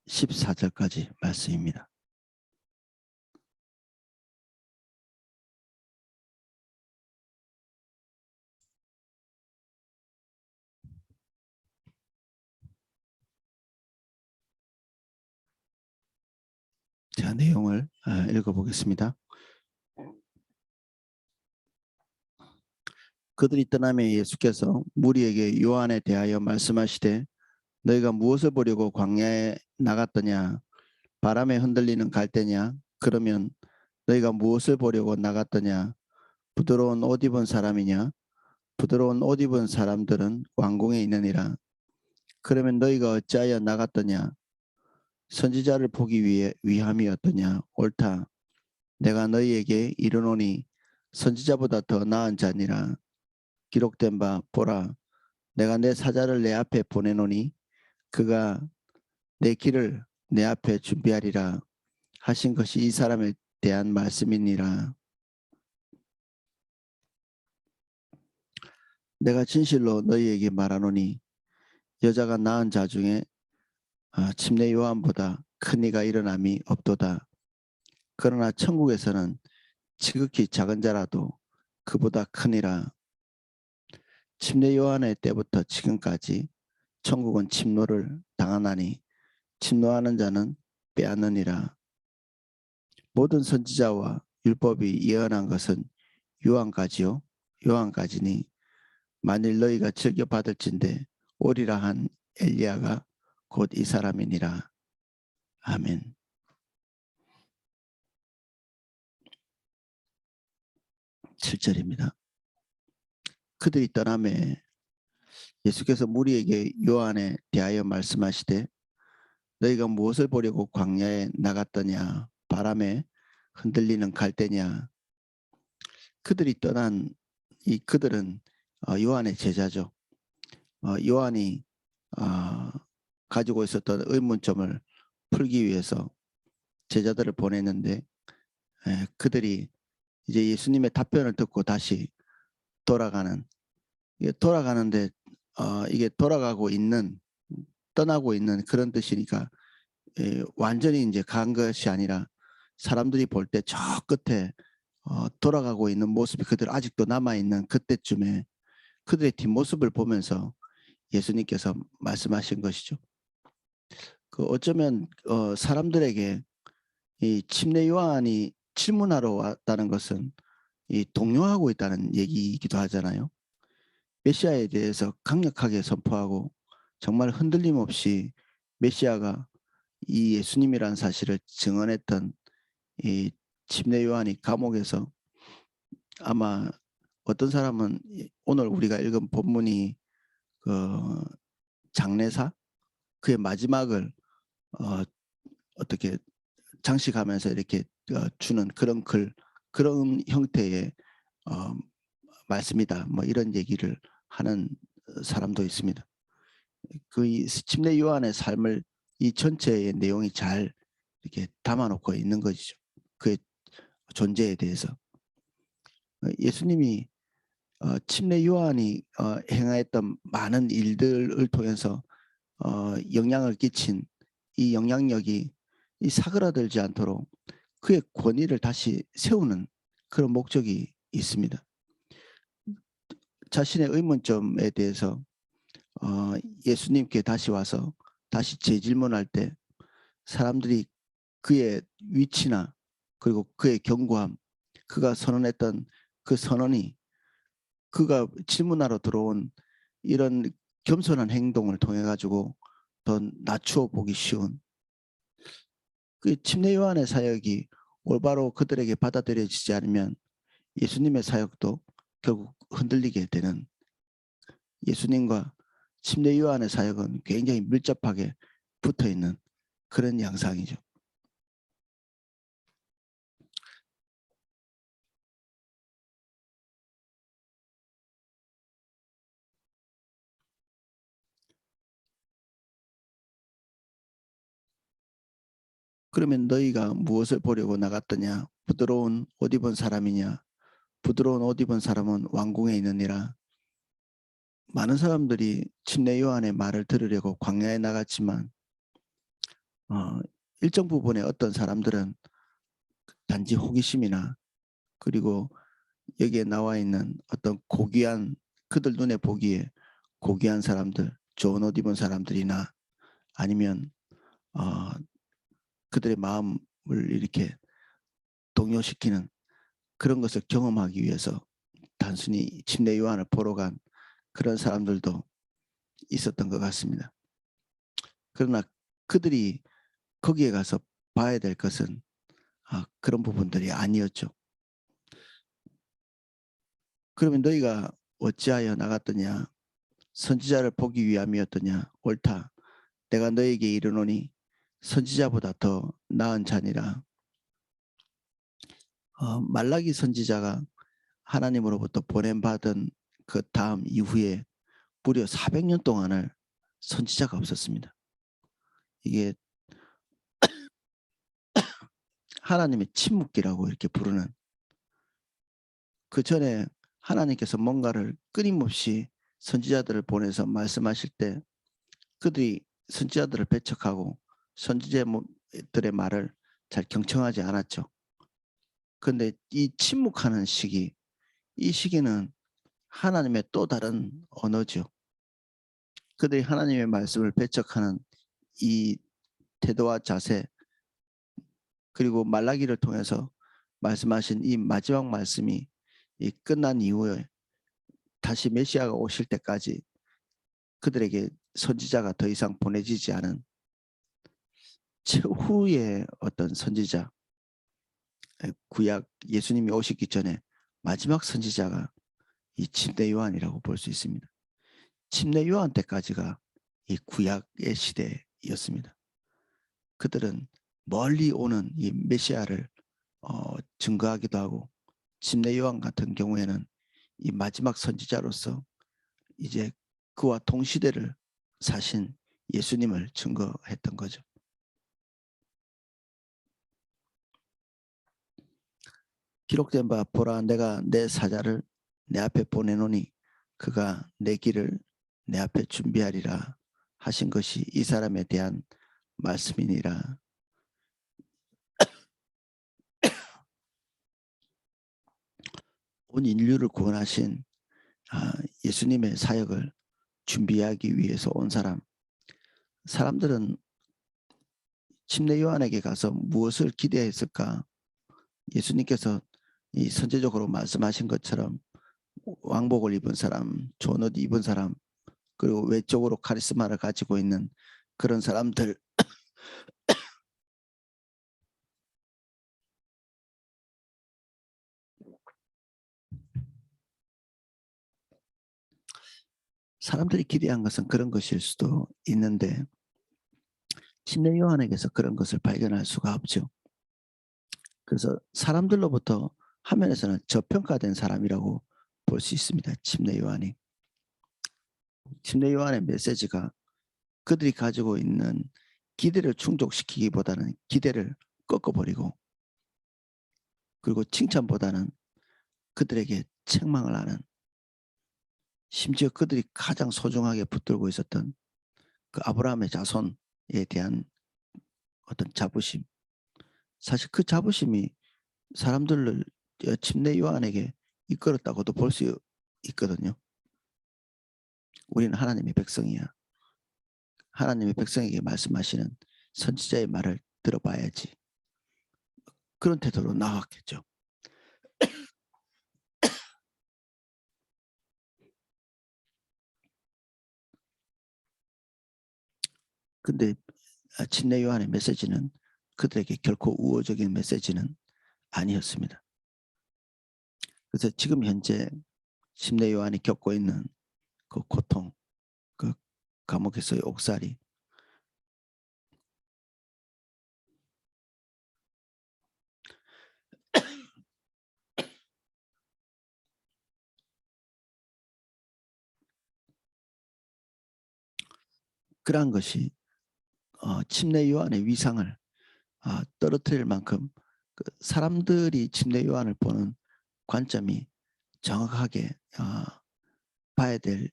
14절까지 말씀입니다. 자, 내용을 읽어보겠습니다. 그들이 떠나며 예수께서 무리에게 요한에 대하여 말씀하시되 너희가 무엇을 보려고 광야에 나갔더냐? 바람에 흔들리는 갈대냐? 그러면 너희가 무엇을 보려고 나갔더냐? 부드러운 옷 입은 사람이냐? 부드러운 옷 입은 사람들은 왕궁에 있느니라. 그러면 너희가 어찌하여 나갔더냐? 선지자를 보기 위함이었더냐? 옳다. 내가 너희에게 이르노니 선지자보다 더 나은 자니라. 기록된 바 보라. 내가 내 사자를 내 앞에 보내노니 그가 내 길을 내 앞에 준비하리라 하신 것이 이 사람에 대한 말씀이니라. 내가 진실로 너희에게 말하노니 여자가 낳은 자 중에 침례 요한보다 큰 이가 일어남이 없도다. 그러나 천국에서는 지극히 작은 자라도 그보다 크니라. 침례 요한의 때부터 지금까지 천국은 침노를 당하나니 침노하는 자는 빼앗느니라. 모든 선지자와 율법이 예언한 것은 요한까지니 만일 너희가 즐겨 받을진대 오리라 한 엘리야가 곧 이 사람이니라. 아멘. (7절입니다) 그들이 떠나매 예수께서 무리에게 요한에 대하여 말씀하시되 너희가 무엇을 보려고 광야에 나갔더냐? 바람에 흔들리는 갈대냐? 그들이 떠난 이 그들은 요한의 제자죠. 요한이 가지고 있었던 의문점을 풀기 위해서 제자들을 보냈는데 그들이 이제 예수님의 답변을 듣고 다시 돌아가는데 이게 떠나고 있는 그런 뜻이니까 완전히 이제 간 것이 아니라 사람들이 볼 때 저 끝에 돌아가고 있는 모습이 그들 아직도 남아있는 그때쯤에 그들의 뒷모습을 보면서 예수님께서 말씀하신 것이죠. 어쩌면 사람들에게 이 침례 요한이 질문하러 왔다는 것은 이 동요하고 있다는 얘기이기도 하잖아요. 메시아에 대해서 강력하게 선포하고 정말 흔들림 없이 메시아가 이 예수님이라는 사실을 증언했던 이 침례 요한이 감옥에서 아마 어떤 사람은 오늘 우리가 읽은 본문이 그 장례사 그의 마지막을 어떻게 장식하면서 이렇게 주는 그런 그런 형태의 말씀이다. 뭐 이런 얘기를 하는 사람도 있습니다. 그 침례 요한의 삶을 이 전체의 내용이 잘 이렇게 담아놓고 있는 것이죠. 그의 존재에 대해서. 예수님이 침례 요한이 행하였던 많은 일들을 통해서 영향을 끼친 이 영향력이 이 사그라들지 않도록 그의 권위를 다시 세우는 그런 목적이 있습니다. 자신의 의문점에 대해서 예수님께 다시 와서 다시 재질문할 때 사람들이 그의 위치나 그리고 그의 견고함, 그가 선언했던 그 선언이 그가 질문하러 들어온 이런 겸손한 행동을 통해 가지고 더 낮추어 보기 쉬운 그 침례 요한의 사역이 올바로 그들에게 받아들여지지 않으면 예수님의 사역도 결국 흔들리게 되는 예수님과 침례 요한의 사역은 굉장히 밀접하게 붙어있는 그런 양상이죠. 그러면 너희가 무엇을 보려고 나갔더냐? 부드러운 옷 입은 사람이냐? 부드러운 옷 입은 사람은 왕궁에 있느니라. 많은 사람들이 침례 요한의 말을 들으려고 광야에 나갔지만 일정 부분의 어떤 사람들은 단지 호기심이나 그리고 여기에 나와 있는 어떤 고귀한 그들 눈에 보기에 고귀한 사람들, 좋은 옷 입은 사람들이나 아니면 그들의 마음을 이렇게 동요시키는 그런 것을 경험하기 위해서 단순히 침례 요한을 보러 간 그런 사람들도 있었던 것 같습니다. 그러나 그들이 거기에 가서 봐야 될 것은 그런 부분들이 아니었죠. 그러면 너희가 어찌하여 나갔더냐? 선지자를 보기 위함이었더냐? 옳다. 내가 너에게 이르노니 선지자보다 더 나은 자니라. 말라기 선지자가 하나님으로부터 보냄받은 그 다음 이후에 무려 400년 동안을 선지자가 없었습니다. 이게 하나님의 침묵기라고 이렇게 부르는, 그 전에 하나님께서 뭔가를 끊임없이 선지자들을 보내서 말씀하실 때 그들이 선지자들을 배척하고 선지자들의 말을 잘 경청하지 않았죠. 그런데 이 침묵하는 시기, 이 시기는 하나님의 또 다른 언어죠. 그들이 하나님의 말씀을 배척하는 이 태도와 자세, 그리고 말라기를 통해서 말씀하신 이 마지막 말씀이 이 끝난 이후에 다시 메시아가 오실 때까지 그들에게 선지자가 더 이상 보내지지 않은 최후의 어떤 선지자, 구약 예수님이 오시기 전에 마지막 선지자가 이 침례 요한이라고 볼 수 있습니다. 침례 요한 때까지가 이 구약의 시대였습니다. 그들은 멀리 오는 이 메시아를 증거하기도 하고, 침례 요한 같은 경우에는 이 마지막 선지자로서 이제 그와 동시대를 사신 예수님을 증거했던 거죠. 기록된 바 보라, 내가 내 사자를 내 앞에 보내노니 그가 내 길을 내 앞에 준비하리라 하신 것이 이 사람에 대한 말씀이니라. 온 인류를 구원하신 예수님의 사역을 준비하기 위해서 온 사람들은 침례 요한에게 가서 무엇을 기대했을까? 예수님께서 이 선제적으로 말씀하신 것처럼 왕복을 입은 사람, 좋은 옷 입은 사람, 그리고 외적으로 카리스마를 가지고 있는 그런 사람들, 사람들이 기대한 것은 그런 것일 수도 있는데 침례 요한에게서 그런 것을 발견할 수가 없죠. 그래서 사람들로부터 화면에서는 저평가된 사람이라고 볼 수 있습니다. 침례 요한이. 침례 요한의 메시지가 그들이 가지고 있는 기대를 충족시키기보다는 기대를 꺾어버리고, 그리고 칭찬보다는 그들에게 책망을 하는, 심지어 그들이 가장 소중하게 붙들고 있었던 그 아브라함의 자손에 대한 어떤 자부심, 사실 그 자부심이 사람들을 침례 요한에게 이끌었다고도 볼 수 있거든요. 우리는 하나님의 백성이야. 하나님의 백성에게 말씀하시는 선지자의 말을 들어봐야지. 그런 태도로 나왔겠죠. 근데 침례 요한의 메시지는 그들에게 결코 우호적인 메시지는 아니었습니다. 그래서 지금 현재 침례 요한이 겪고 있는 그 고통, 그 감옥에서의 옥살이, 그러한 것이 침례 요한의 위상을 떨어뜨릴 만큼 그 사람들이 침례 요한을 보는 관점이 정확하게 봐야 될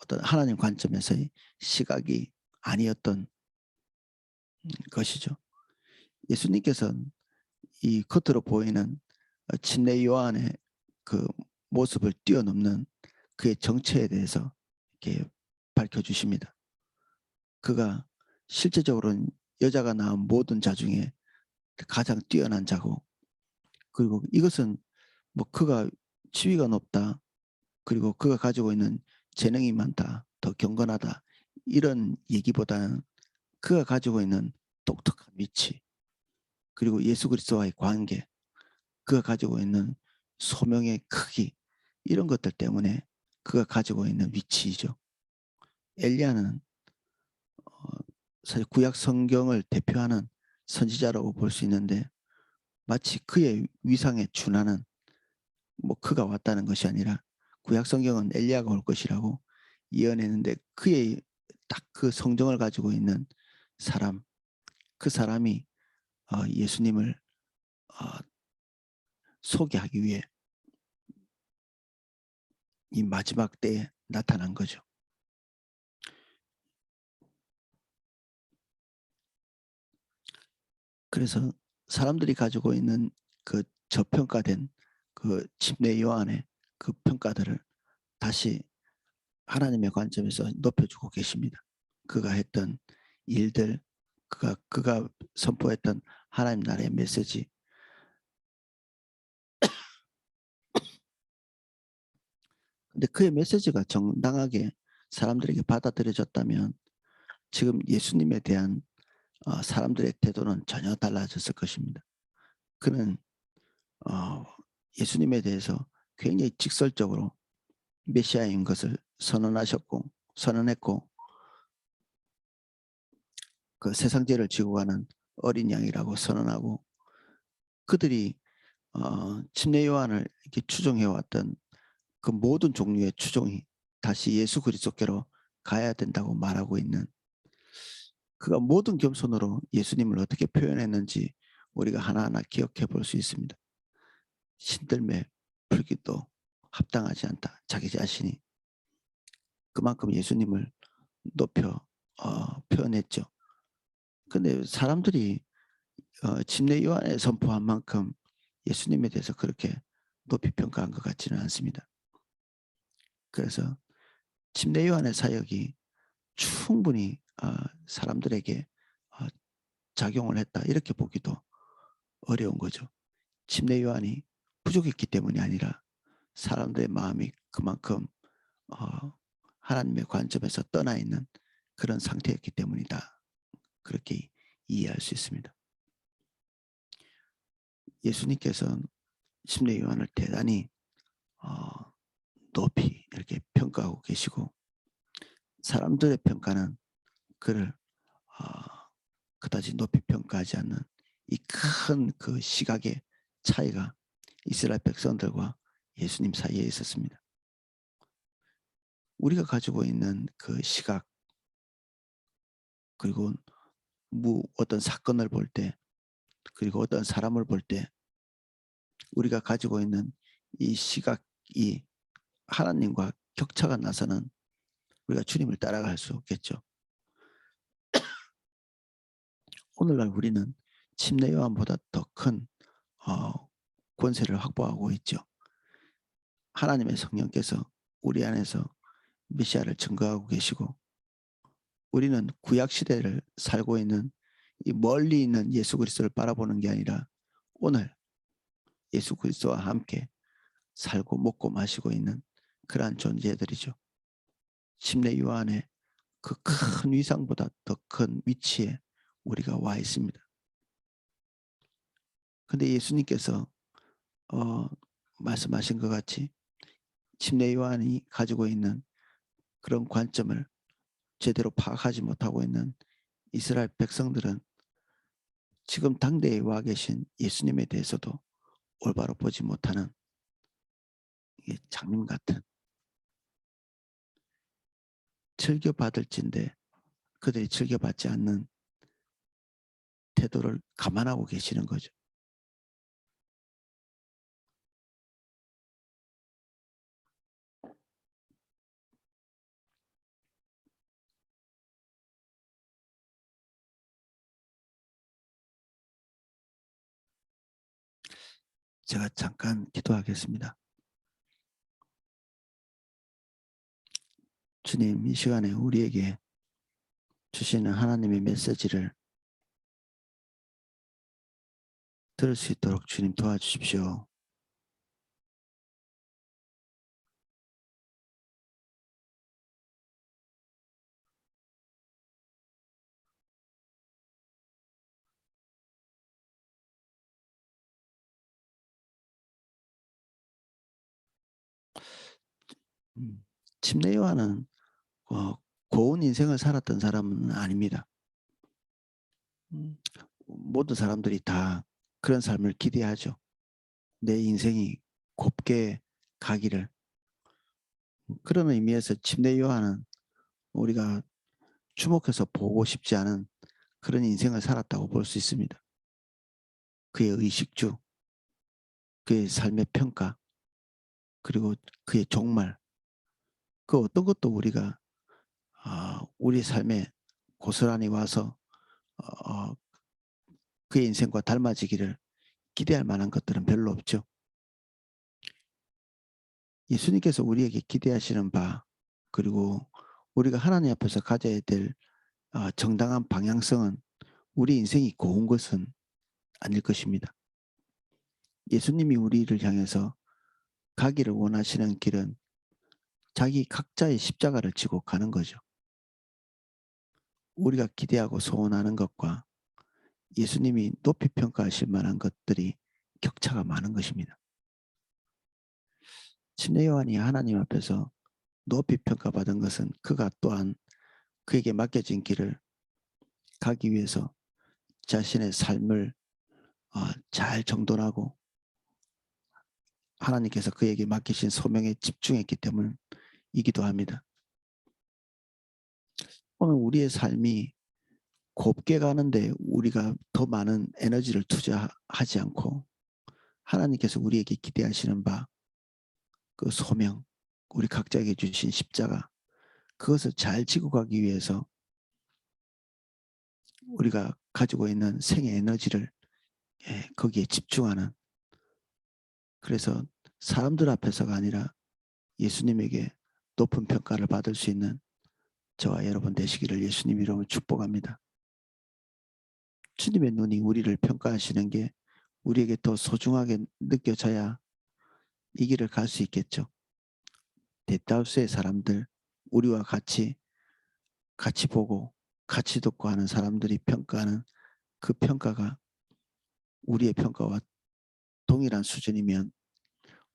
어떤 하나님 관점에서의 시각이 아니었던 것이죠. 예수님께서는 이 겉으로 보이는 침례 요한의 그 모습을 뛰어넘는 그의 정체에 대해서 이렇게 밝혀주십니다. 그가 실제적으로는 여자가 낳은 모든 자 중에 가장 뛰어난 자고, 그리고 이것은 뭐 그가 지위가 높다, 그리고 그가 가지고 있는 재능이 많다, 더 경건하다, 이런 얘기보다는 그가 가지고 있는 독특한 위치, 그리고 예수 그리스도와의 관계, 그가 가지고 있는 소명의 크기, 이런 것들 때문에 그가 가지고 있는 위치이죠. 엘리야는 사실 구약 성경을 대표하는 선지자라고 볼 수 있는데, 마치 그의 위상에 준하는, 뭐 그가 왔다는 것이 아니라 구약 성경은 엘리야가 올 것이라고 예언했는데, 그의 딱 그 성정을 가지고 있는 사람, 그 사람이 예수님을 소개하기 위해 이 마지막 때에 나타난 거죠. 그래서 사람들이 가지고 있는 그 저평가된 그 침례 요한의 그 평가들을 다시 하나님의 관점에서 높여주고 계십니다. 그가 했던 일들, 그가 선포했던 하나님 나라의 메시지. 근데 그의 메시지가 정당하게 사람들에게 받아들여졌다면 지금 예수님에 대한 사람들의 태도는 전혀 달라졌을 것입니다. 그는 예수님에 대해서 굉장히 직설적으로 메시아인 것을 선언했고, 그 세상 죄를 지고 가는 어린 양이라고 선언하고, 그들이 침례 요한을 이렇게 추종해 왔던 그 모든 종류의 추종이 다시 예수 그리스도께로 가야 된다고 말하고 있는, 그가 모든 겸손으로 예수님을 어떻게 표현했는지 우리가 하나하나 기억해 볼 수 있습니다. 신들매 풀기도 합당하지 않다. 자기 자신이 그만큼 예수님을 높여 표현했죠. 근데 사람들이 침례 요한에 선포한 만큼 예수님에 대해서 그렇게 높이 평가한 것 같지는 않습니다. 그래서 침례 요한의 사역이 충분히 사람들에게 작용을 했다, 이렇게 보기도 어려운 거죠. 침례 요한이 부족했기 때문이 아니라 사람들의 마음이 그만큼 하나님의 관점에서 떠나 있는 그런 상태였기 때문이다, 그렇게 이해할 수 있습니다. 예수님께서는 침례 요한을 대단히 높이 이렇게 평가하고 계시고, 사람들의 평가는 그를 그다지 높이 평가하지 않는 이 큰 그 시각의 차이가 이스라엘 백성들과 예수님 사이에 있었습니다. 우리가 가지고 있는 그 시각, 그리고 어떤 사건을 볼 때, 그리고 어떤 사람을 볼 때 우리가 가지고 있는 이 시각이 하나님과 격차가 나서는 우리가 주님을 따라갈 수 없겠죠. 오늘날 우리는 침례 요한보다 더 큰 권세를 확보하고 있죠. 하나님의 성령께서 우리 안에서 메시아를 증거하고 계시고, 우리는 구약 시대를 살고 있는 이 멀리 있는 예수 그리스도를 바라보는 게 아니라 오늘 예수 그리스도와 함께 살고 먹고 마시고 있는 그러한 존재들이죠. 침례 요한의 그 큰 위상보다 더 큰 위치에 우리가 와 있습니다. 근데 예수님께서 말씀하신 것 같이 침례 요한이 가지고 있는 그런 관점을 제대로 파악하지 못하고 있는 이스라엘 백성들은 지금 당대에 와 계신 예수님에 대해서도 올바로 보지 못하는 장님 같은, 즐겨받을진데 그들이 즐겨받지 않는 태도를 감안하고 계시는 거죠. 제가 잠깐 기도하겠습니다. 주님, 이 시간에 우리에게 주시는 하나님의 메시지를 들을 수 있도록 주님 도와주십시오. 침례 요한은 고운 인생을 살았던 사람은 아닙니다. 모든 사람들이 다 그런 삶을 기대하죠. 내 인생이 곱게 가기를. 그런 의미에서 침례 요한은 우리가 주목해서 보고 싶지 않은 그런 인생을 살았다고 볼 수 있습니다. 그의 의식주, 그의 삶의 평가, 그리고 그의 종말, 그 어떤 것도 우리가 우리 삶에 고스란히 와서 그의 인생과 닮아지기를 기대할 만한 것들은 별로 없죠. 예수님께서 우리에게 기대하시는 바, 그리고 우리가 하나님 앞에서 가져야 될 정당한 방향성은 우리 인생이 고운 것은 아닐 것입니다. 예수님이 우리를 향해서 가기를 원하시는 길은 자기 각자의 십자가를 지고 가는 거죠. 우리가 기대하고 소원하는 것과 예수님이 높이 평가하실 만한 것들이 격차가 많은 것입니다. 침례 요한이 하나님 앞에서 높이 평가받은 것은 그가 또한 그에게 맡겨진 길을 가기 위해서 자신의 삶을 잘 정돈하고 하나님께서 그에게 맡기신 소명에 집중했기 때문이기도 합니다. 오늘 우리의 삶이 곱게 가는데 우리가 더 많은 에너지를 투자하지 않고 하나님께서 우리에게 기대하시는 바, 그 소명, 우리 각자에게 주신 십자가, 그것을 잘 지고 가기 위해서 우리가 가지고 있는 생의 에너지를 거기에 집중하는, 그래서 사람들 앞에서가 아니라 예수님에게 높은 평가를 받을 수 있는 저와 여러분 되시기를 예수님 이름으로 축복합니다. 주님의 눈이 우리를 평가하시는 게 우리에게 더 소중하게 느껴져야 이 길을 갈 수 있겠죠. 대다수의 사람들, 우리와 같이 보고 같이 듣고 하는 사람들이 평가하는 그 평가가 우리의 평가와 동일한 수준이면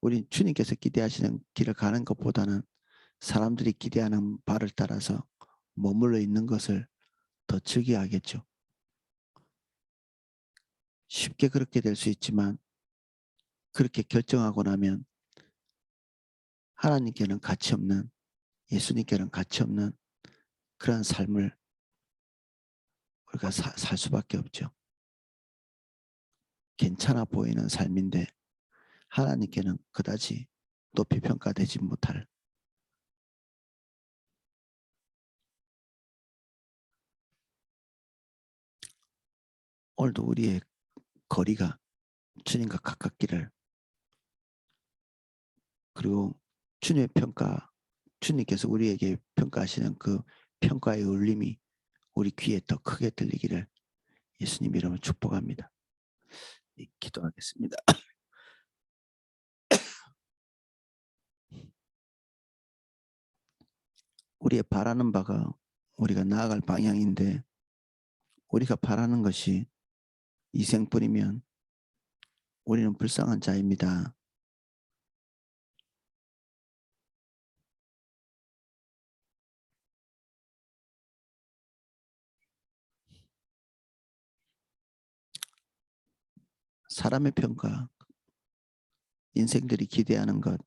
우린 주님께서 기대하시는 길을 가는 것보다는 사람들이 기대하는 바를 따라서 머물러 있는 것을 더 즐겨하겠죠. 쉽게 그렇게 될 수 있지만 그렇게 결정하고 나면 하나님께는 가치 없는, 예수님께는 가치 없는 그런 삶을 우리가 살 수밖에 없죠. 괜찮아 보이는 삶인데 하나님께는 그다지 높이 평가되지 못할, 오늘도 우리의 거리가 주님과 가깝기를, 그리고 주님의 평가, 주님께서 우리에게 평가하시는 그 평가의 울림이 우리 귀에 더 크게 들리기를 예수님 이름으로 축복합니다. 기도하겠습니다. 우리의 바라는 바가 우리가 나아갈 방향인데 우리가 바라는 것이 이생뿐이면 우리는 불쌍한 자입니다. 사람의 평가, 인생들이 기대하는 것,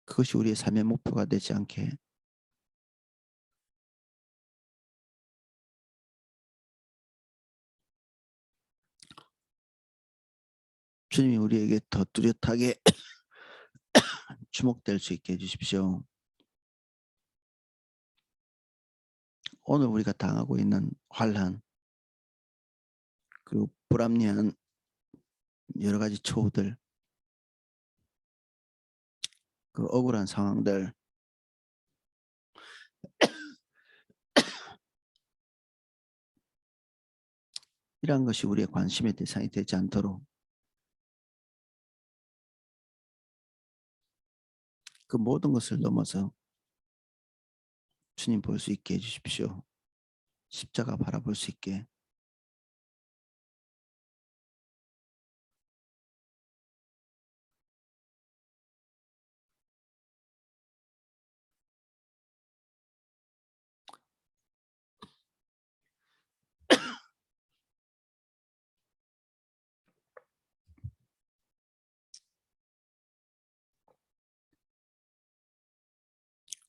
그것이 우리의 삶의 목표가 되지 않게 주님이 우리에게 더 뚜렷하게 주목될 수 있게 해주십시오. 오늘 우리가 당하고 있는 환난, 그리고 불합리한 여러 가지 초우들, 그 억울한 상황들, 이러한 것이 우리의 관심의 대상이 되지 않도록 그 모든 것을 넘어서 주님 볼 수 있게 해주십시오. 십자가 바라볼 수 있게.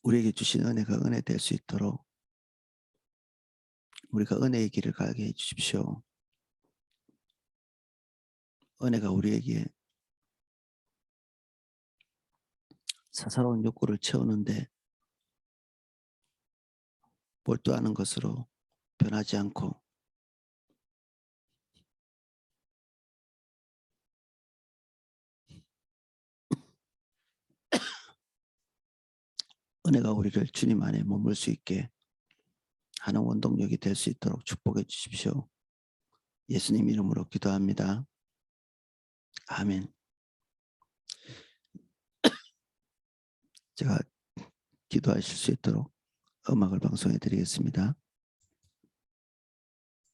우리에게 주신 은혜가 은혜 될 수 있도록 우리가 은혜의 길을 가게 해주십시오. 은혜가 우리에게 사사로운 욕구를 채우는데 몰두하는 것으로 변하지 않고 은혜가 우리를 주님 안에 머물 수 있게 하는 원동력이 될 수 있도록 축복해 주십시오. 예수님 이름으로 기도합니다. 아멘. 제가 기도하실 수 있도록 음악을 방송해 드리겠습니다.